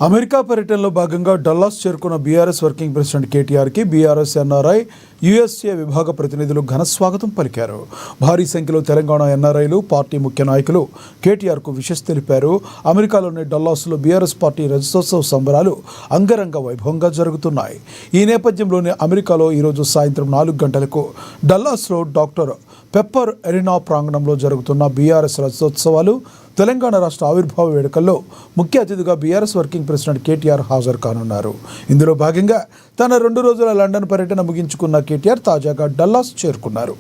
America పర్యటనలో భాగంగా Dallas చేరుకున్న బీఆర్ఎస్ వర్కింగ్ ప్రెసిడెంట్ కేటీఆర్కి బీఆర్ఎస్ ఎన్ఆర్ఐ యుఎస్ఏ విభాగ ప్రతినిధులు ఘన స్వాగతం పలికారు. భారీ సంఖ్యలో తెలంగాణ ఎన్ఆర్ఐలు, పార్టీ ముఖ్య నాయకులు కేటీఆర్కు విషెస్ తెలిపారు. అమెరికాలోని డల్లాస్లో బీఆర్ఎస్ పార్టీ రజతోత్సవ సంబరాలు అంగరంగ వైభవంగా జరుగుతున్నాయి. ఈ నేపథ్యంలోనే అమెరికాలో ఈరోజు సాయంత్రం 4 గంటలకు డల్లాస్లో డాక్టర్ పెప్పర్ ఎరీనా ప్రాంగణంలో జరుగుతున్న బీఆర్ఎస్ రజతోత్సవాలు, తెలంగాణ రాష్ట్ర ఆవిర్భావ వేడుకల్లో ముఖ్య అతిథిగా బీఆర్ఎస్ వర్కింగ్ ప్రెసిడెంట్ కేటీఆర్ హాజరు కానున్నారు. ఇందులో భాగంగా తన 2 రోజుల లండన్ పర్యటన ముగించుకున్న కేటీఆర్ తాజాగా డల్లాస్ చేరుకున్నారు.